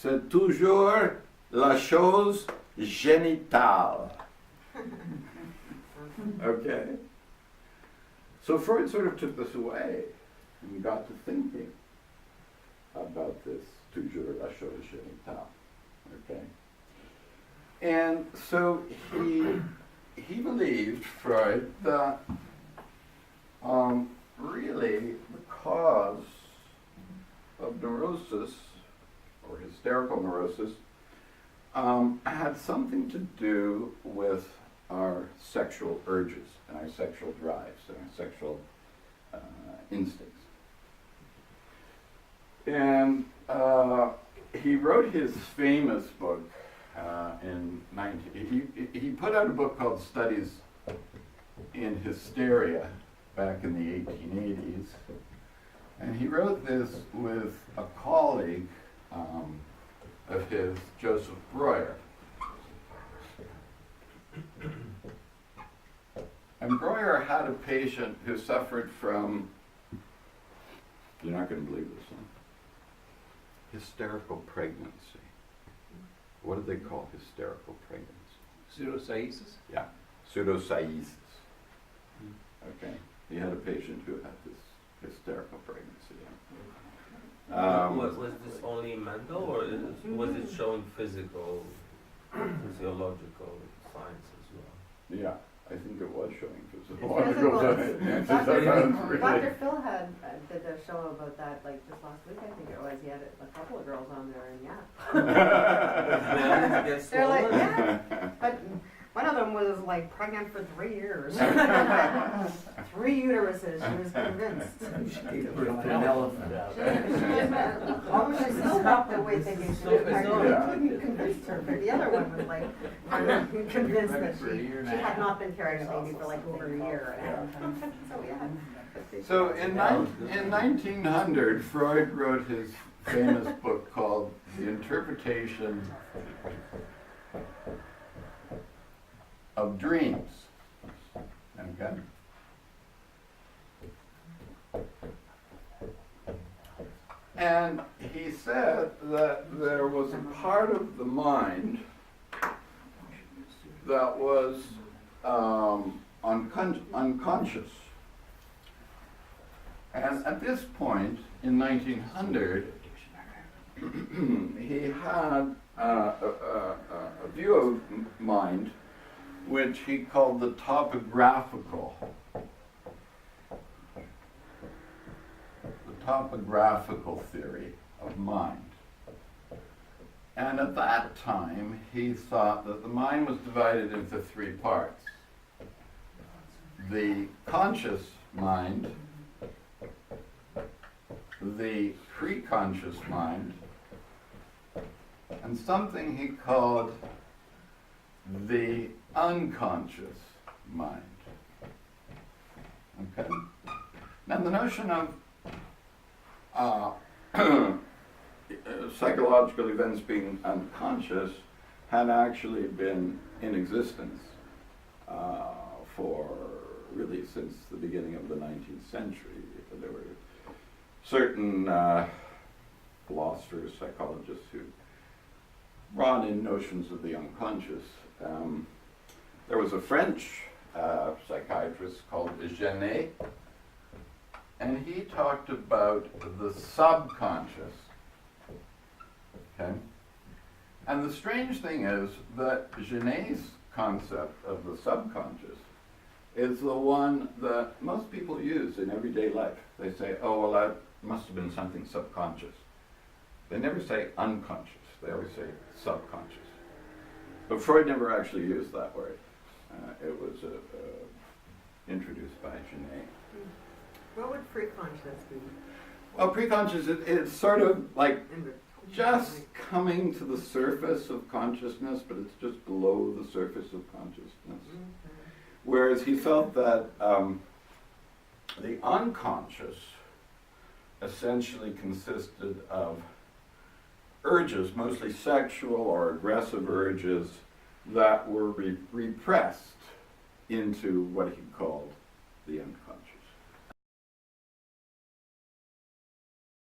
c'est toujours la chose génitale. Okay? So Freud sort of took this away and got to thinking about this toujours la chose génitale. Okay? And so he believed, Freud, that really the cause of neurosis, or hysterical neurosis, had something to do with our sexual urges and our sexual drives and our sexual instincts. And he wrote his famous book he put out a book called Studies in Hysteria back in the 1880s. And he wrote this with a colleague of his, Joseph Breuer. And Breuer had a patient who suffered from, you're not going to believe this one, hysterical pregnancy. What do they call hysterical pregnancy? Pseudocyesis? Yeah, pseudocyesis. Okay, he had a patient who had this hysterical pregnancy. Was this only mental, or was it showing physical, physiological signs as well? Yeah, I think it was showing physiological signs. Dr. Phil did a show about that like just last week, I think it was. He had a couple of girls on there, and yeah. They're like, yeah. But one of them was like pregnant for 3 years. 3 uteruses. She was convinced. She gave birth to an elephant out there. Oh, she still walked away thinking she was pregnant. He couldn't convince her, but the other one was like convinced that she had not been carrying a baby for like over a year. So yeah. So in 1900, Freud wrote his famous book called The Interpretation of Dreams. Okay? And he said that there was a part of the mind that was unconscious. And at this point, in 1900, he had a view of mind which he called the topographical theory of mind. And at that time, he thought that the mind was divided into 3 parts. The conscious mind, the preconscious mind, and something he called the unconscious mind. Okay? Now the notion of psychological events being unconscious had actually been in existence for really since the beginning of the 19th century. There were certain philosophers, psychologists who brought in notions of the unconscious. There was a French psychiatrist called Genet, and he talked about the subconscious. Okay? And the strange thing is that Genet's concept of the subconscious is the one that most people use in everyday life. They say, oh, well, that must have been something subconscious. They never say unconscious. They always say subconscious. But Freud never actually used that word. It was introduced by Genet. What would preconscious be? Well, preconscious, it's sort of like just coming to the surface of consciousness, but it's just below the surface of consciousness. Whereas he felt that the unconscious essentially consisted of urges, mostly sexual or aggressive urges, that were repressed into what he called the unconscious.